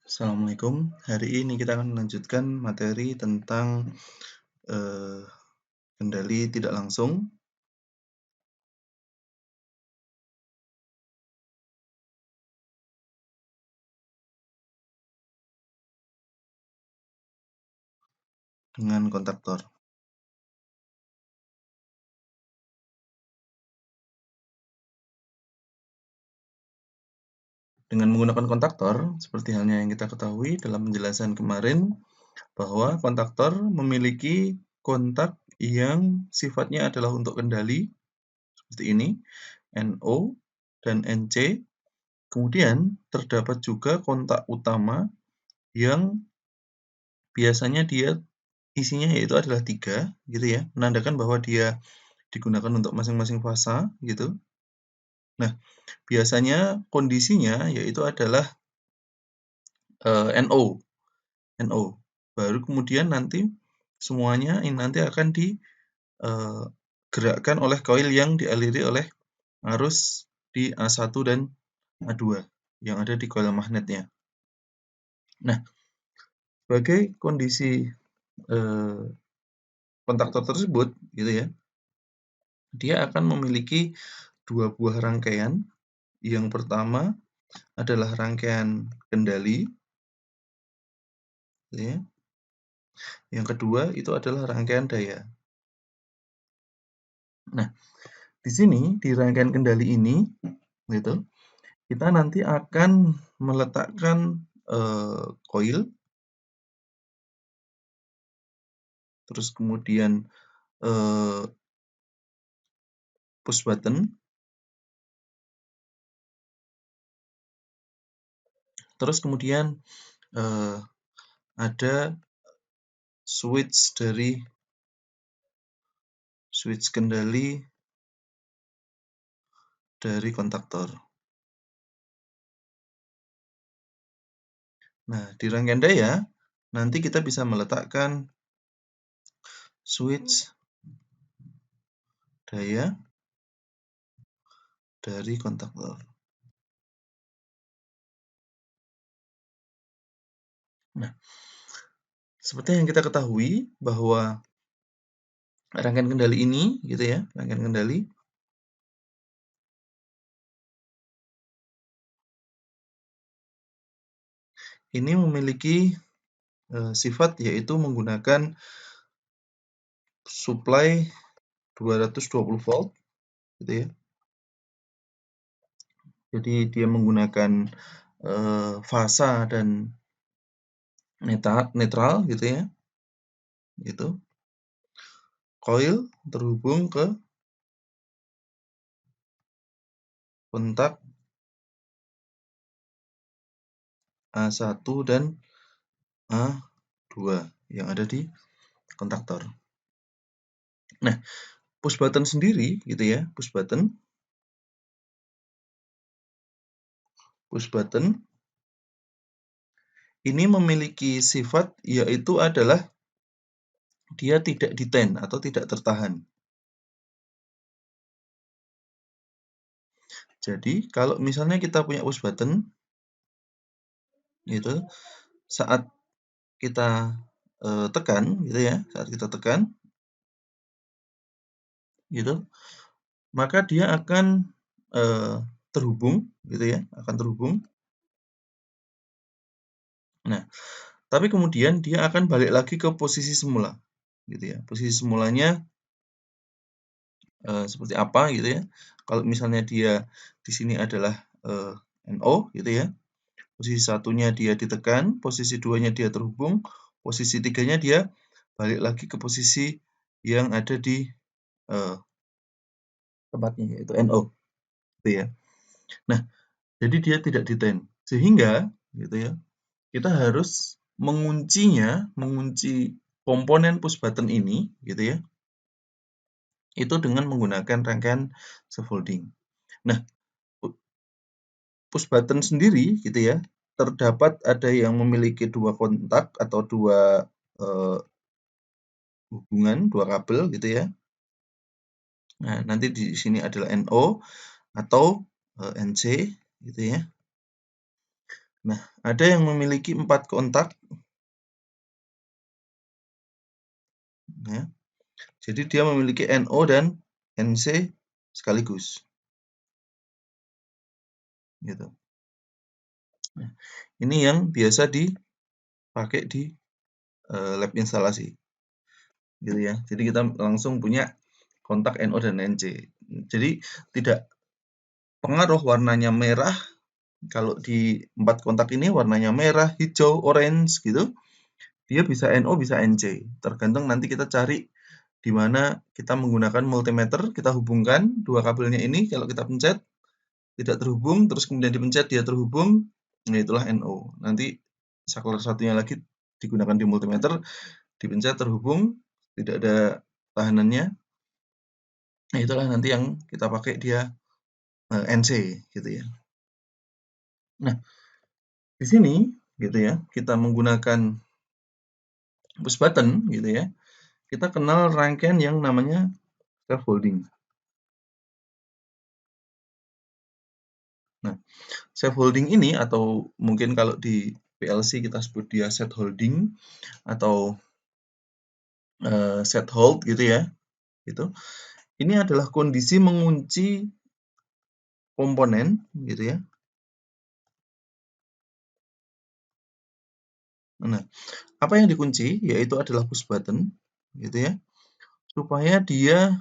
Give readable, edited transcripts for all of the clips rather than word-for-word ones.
Assalamualaikum. Hari ini kita akan melanjutkan materi tentang eh, kendali tidak langsung dengan kontaktor. Dengan menggunakan kontaktor, seperti halnya yang kita ketahui dalam penjelasan kemarin, bahwa kontaktor memiliki kontak yang sifatnya adalah untuk kendali, seperti ini, NO dan NC. Kemudian terdapat juga kontak utama yang biasanya dia isinya yaitu adalah 3, gitu ya, menandakan bahwa dia digunakan untuk masing-masing fasa, gitu. Nah, biasanya kondisinya yaitu adalah NO, NO. Baru kemudian nanti semuanya ini nanti akan digerakkan oleh koil yang dialiri oleh arus di A1 dan A2 yang ada di koil magnetnya. Nah, sebagai kondisi kontaktor tersebut, gitu ya, dia akan memiliki 2 buah rangkaian. Yang pertama adalah rangkaian kendali, gitu ya. Yang kedua itu adalah rangkaian daya. Nah, di sini di rangkaian kendali ini, gitu, kita nanti akan meletakkan koil, terus kemudian push button, terus kemudian ada switch kendali dari kontaktor. Nah, di rangkaian daya nanti kita bisa meletakkan switch daya dari kontaktor. Nah, seperti yang kita ketahui bahwa rangkaian kendali ini, gitu ya, rangkaian kendali ini memiliki sifat yaitu menggunakan supply 220 volt, gitu ya. Jadi dia menggunakan fasa dan netral, gitu ya. Gitu. Coil terhubung ke kontak A1 dan A2 yang ada di kontaktor. Nah, push button sendiri, gitu ya, push button ini memiliki sifat yaitu adalah dia tidak detain atau tidak tertahan. Jadi kalau misalnya kita punya push button, gitu, saat kita tekan, gitu ya, saat kita tekan, gitu, maka dia akan terhubung, gitu ya, akan terhubung. Nah, tapi kemudian dia akan balik lagi ke posisi semula, gitu ya. Posisi semulanya seperti apa, gitu ya. Kalau misalnya dia di sini adalah NO, gitu ya. Posisi satunya dia ditekan, posisi 2-nya dia terhubung, posisi 3-nya dia balik lagi ke posisi yang ada di tempatnya, yaitu NO, gitu ya. Nah, jadi dia tidak detain. Sehingga, gitu ya, kita harus mengunci komponen push button ini, gitu ya, itu dengan menggunakan rangkaian scaffolding. Nah, push button sendiri, gitu ya, terdapat ada yang memiliki 2 kontak atau 2 hubungan, 2 kabel, gitu ya. Nah, nanti di sini adalah NO atau NC, gitu ya. Nah, ada yang memiliki 4 kontak, ya. Jadi dia memiliki NO dan NC sekaligus, gitu. Nah, ini yang biasa dipakai di lab instalasi, gitu ya. Jadi kita langsung punya kontak NO dan NC. Jadi tidak pengaruh warnanya merah. Kalau di 4 kontak ini warnanya merah, hijau, orange gitu. Dia bisa NO, bisa NC. Tergantung nanti kita cari di mana kita menggunakan multimeter, kita hubungkan dua kabelnya ini, kalau kita pencet tidak terhubung, terus kemudian dipencet dia terhubung, nah itulah NO. Nanti saklar satunya lagi digunakan di multimeter, dipencet terhubung, tidak ada tahanannya, nah itulah nanti yang kita pakai dia NC gitu ya. Nah, di sini gitu ya, kita menggunakan push button gitu ya, kita kenal rangkaian yang namanya self holding. Nah, self holding ini atau mungkin kalau di PLC kita sebut dia set holding atau set hold gitu ya. Gitu. Ini adalah kondisi mengunci komponen gitu ya. Nah, apa yang dikunci yaitu adalah push button gitu ya. Supaya dia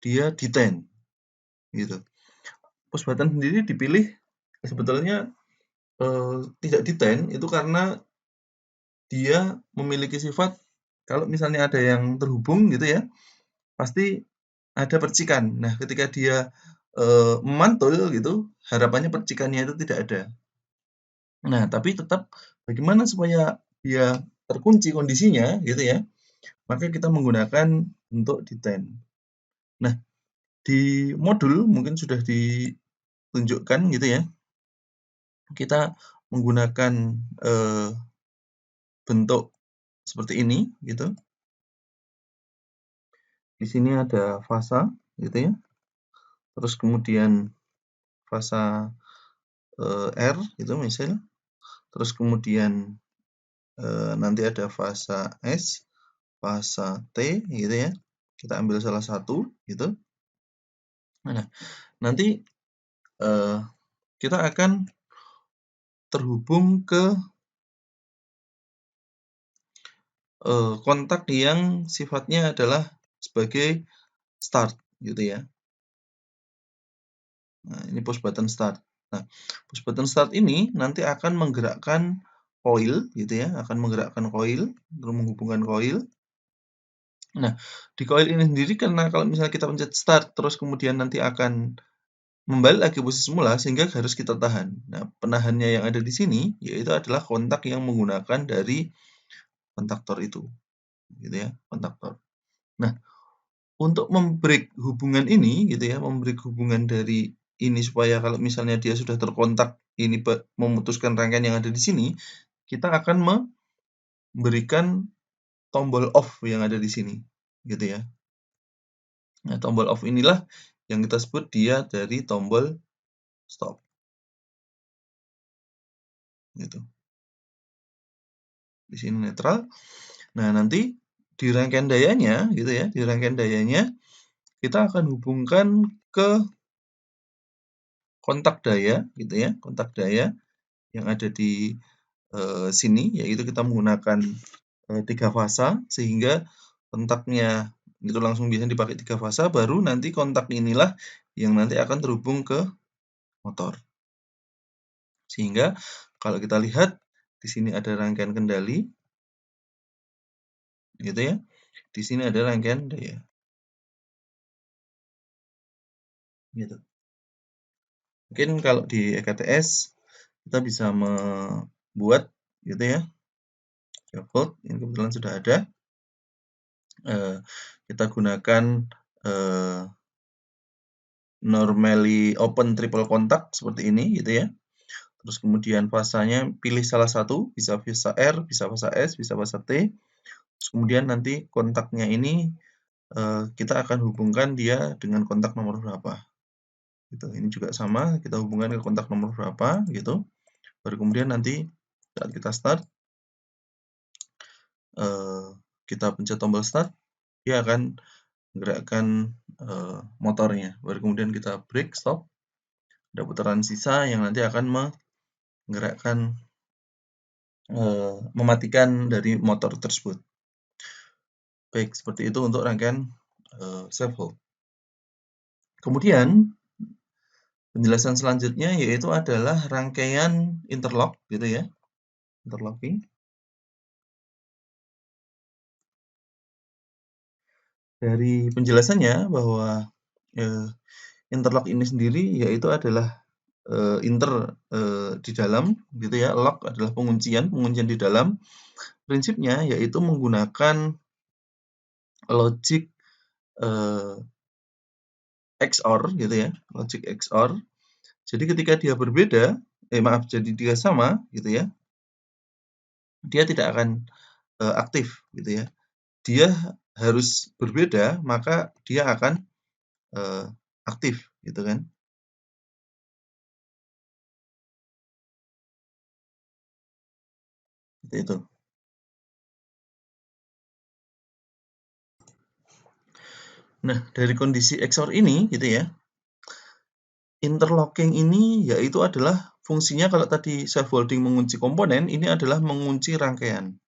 detain gitu. Push button sendiri dipilih sebetulnya tidak detain itu karena dia memiliki sifat kalau misalnya ada yang terhubung gitu ya, pasti ada percikan. Nah, ketika dia memantul gitu, harapannya percikannya itu tidak ada. Nah, tapi tetap bagaimana supaya dia terkunci kondisinya gitu ya, maka kita menggunakan untuk detain. Nah, di modul mungkin sudah ditunjukkan gitu ya, kita menggunakan bentuk seperti ini gitu. Di sini ada fasa gitu ya. Terus kemudian fasa R itu misal. Terus kemudian nanti ada fasa S, fasa T gitu ya. Kita ambil salah satu gitu. Nah, nanti kita akan terhubung ke kontak yang sifatnya adalah sebagai start gitu ya. Nah, ini push button start. Nah, push button start ini nanti akan menggerakkan coil gitu ya, akan menggerakkan coil, untuk menghubungkan coil. Nah, di coil ini sendiri karena kalau misalnya kita pencet start terus kemudian nanti akan membalik lagi posisi semula sehingga harus kita tahan. Nah, penahannya yang ada di sini yaitu adalah kontak yang menggunakan dari kontaktor itu, gitu ya, kontaktor. Nah, untuk membreak hubungan ini gitu ya, membreak hubungan dari ini supaya kalau misalnya dia sudah terkontak ini memutuskan rangkaian yang ada di sini, kita akan memberikan tombol off yang ada di sini, gitu ya. Nah, tombol off inilah yang kita sebut dia dari tombol stop. Gitu. Di sini netral. Nah, nanti di rangkaian dayanya gitu ya, di rangkaian dayanya kita akan hubungkan ke kontak daya gitu ya, kontak daya yang ada di sini yaitu kita menggunakan 3 fasa sehingga kontaknya itu langsung bisa dipakai 3 fasa baru nanti kontak inilah yang nanti akan terhubung ke motor. Sehingga kalau kita lihat di sini ada rangkaian kendali gitu ya. Di sini ada rangkaian daya. Gitu. Mungkin kalau di EKTS kita bisa membuat gitu ya. Volt ini kebetulan sudah ada. Kita gunakan normally open triple contact seperti ini gitu ya. Terus kemudian fasanya pilih salah satu, bisa fasa R, bisa fasa S, bisa fasa T. Terus kemudian nanti kontaknya ini kita akan hubungkan dia dengan kontak nomor berapa. gitu. Ini juga sama, kita hubungkan ke kontak nomor berapa, gitu. Baru kemudian nanti saat kita start, kita pencet tombol start, dia akan menggerakkan motornya. Baru kemudian kita break, stop, ada putaran sisa yang nanti akan menggerakkan, mematikan dari motor tersebut. Baik, seperti itu untuk rangkaian safe hold. Kemudian penjelasan selanjutnya yaitu adalah rangkaian interlock, gitu ya, interlocking. Dari penjelasannya bahwa interlock ini sendiri yaitu adalah di dalam, gitu ya. Lock adalah penguncian di dalam. Prinsipnya yaitu menggunakan logic XOR, gitu ya, logic XOR. Jadi ketika dia berbeda, jadi dia sama, gitu ya, dia tidak akan aktif, gitu ya. Dia harus berbeda, maka dia akan aktif, gitu kan. Seperti itu. Nah, dari kondisi XOR ini, gitu ya, interlocking ini yaitu adalah fungsinya kalau tadi safe holding mengunci komponen, ini adalah mengunci rangkaian.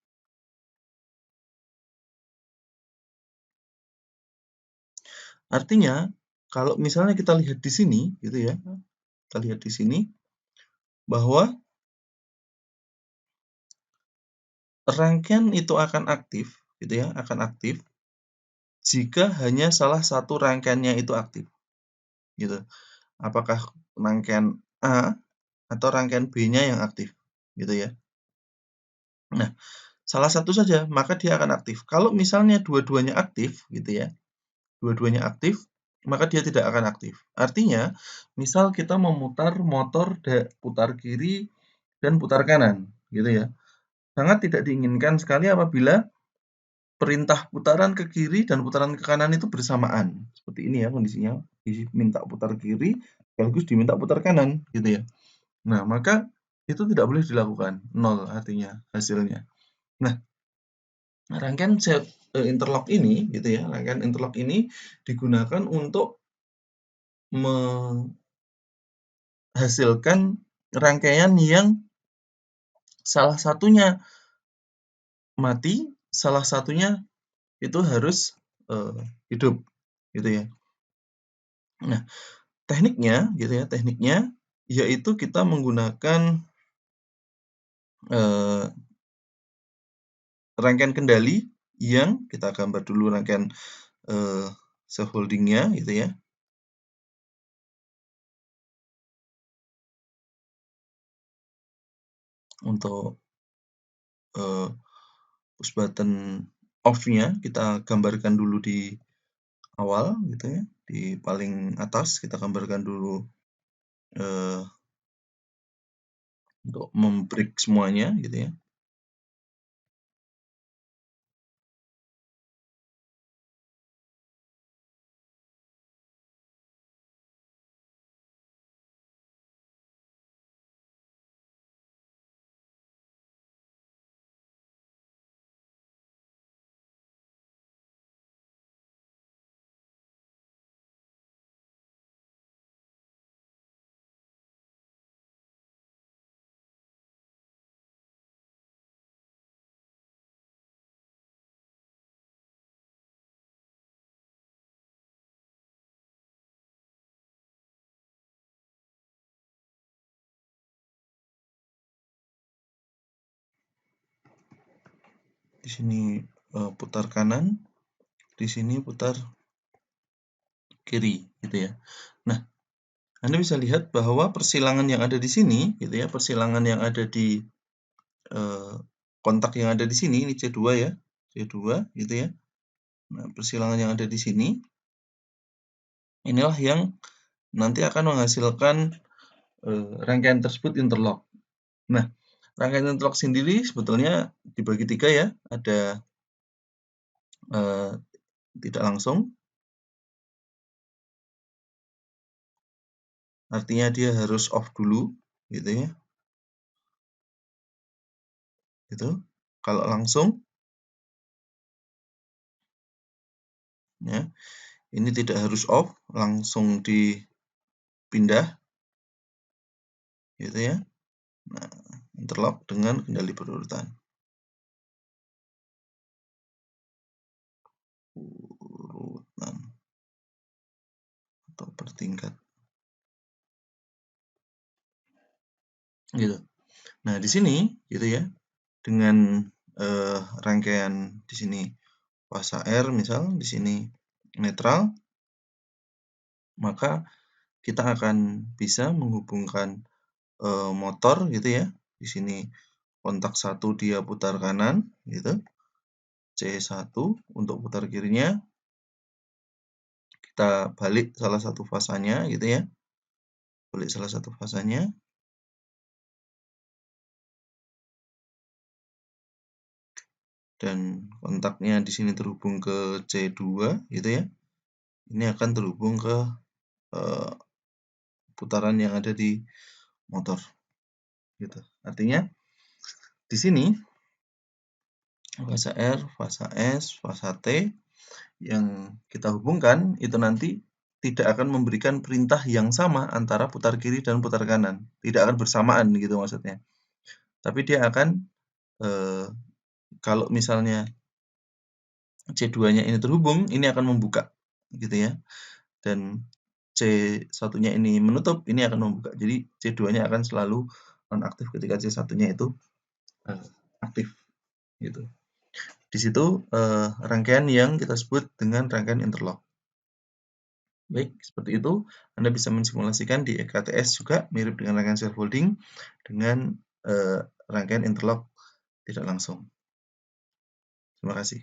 Artinya, kalau misalnya kita lihat di sini, gitu ya, kita lihat di sini, bahwa rangkaian itu akan aktif, gitu ya, akan aktif jika hanya salah satu rangkaiannya itu aktif, gitu. Apakah rangkaian A atau rangkaian B-nya yang aktif, gitu ya. Nah, salah satu saja, maka dia akan aktif. Kalau misalnya dua-duanya aktif, gitu ya, dua-duanya aktif, maka dia tidak akan aktif. Artinya, misal kita memutar motor putar kiri dan putar kanan, gitu ya. Sangat tidak diinginkan sekali apabila perintah putaran ke kiri dan putaran ke kanan itu bersamaan. Seperti ini ya kondisinya, diminta putar kiri, sekaligus diminta putar kanan, gitu ya. Nah, maka itu tidak boleh dilakukan, nol artinya hasilnya. Nah, rangkaian interlock ini, gitu ya, rangkaian interlock ini digunakan untuk menghasilkan rangkaian yang salah satunya mati, salah satunya itu harus hidup, gitu ya. Nah, tekniknya, gitu ya, tekniknya yaitu kita menggunakan rangkaian kendali yang kita gambar dulu rangkaian safe holding-nya, gitu ya. Untuk push button off-nya kita gambarkan dulu di awal, gitu ya, di paling atas kita gambarkan dulu untuk membreak semuanya, gitu ya. Di sini putar kanan, di sini putar kiri, gitu ya. Nah, Anda bisa lihat bahwa persilangan yang ada di sini, gitu ya, persilangan yang ada di kontak yang ada di sini, ini C2 ya, C2, gitu ya. Nah, persilangan yang ada di sini, inilah yang nanti akan menghasilkan rangkaian tersebut interlock. Nah, rangkaian interlock sendiri sebetulnya dibagi 3 ya, ada tidak langsung, artinya dia harus off dulu, gitu ya. Gitu. Kalau langsung, ya, ini tidak harus off, langsung dipindah, gitu ya. Nah, interlock dengan kendali berurutan. Urutan atau bertingkat. Gitu. Nah, di sini gitu ya, dengan rangkaian di sini fasa R misal, di sini netral, maka kita akan bisa menghubungkan motor gitu ya. Di sini kontak 1 dia putar kanan gitu. C1 untuk putar kirinya kita balik salah satu fasanya gitu ya. Balik salah satu fasanya. Dan kontaknya di sini terhubung ke C2 gitu ya. Ini akan terhubung ke putaran yang ada di motor gitu. Artinya di sini fasa R, fasa S, fasa T yang kita hubungkan itu nanti tidak akan memberikan perintah yang sama antara putar kiri dan putar kanan. Tidak akan bersamaan gitu maksudnya. Tapi dia akan kalau misalnya C2-nya ini terhubung, ini akan membuka gitu ya. Dan C1-nya ini menutup, ini akan membuka. Jadi C2-nya akan selalu nonaktif ketika C1-nya itu aktif gitu. Di situ rangkaian yang kita sebut dengan rangkaian interlock. Baik, seperti itu. Anda bisa mensimulasikan di EKTS juga mirip dengan rangkaian self-holding dengan rangkaian interlock tidak langsung. Terima kasih.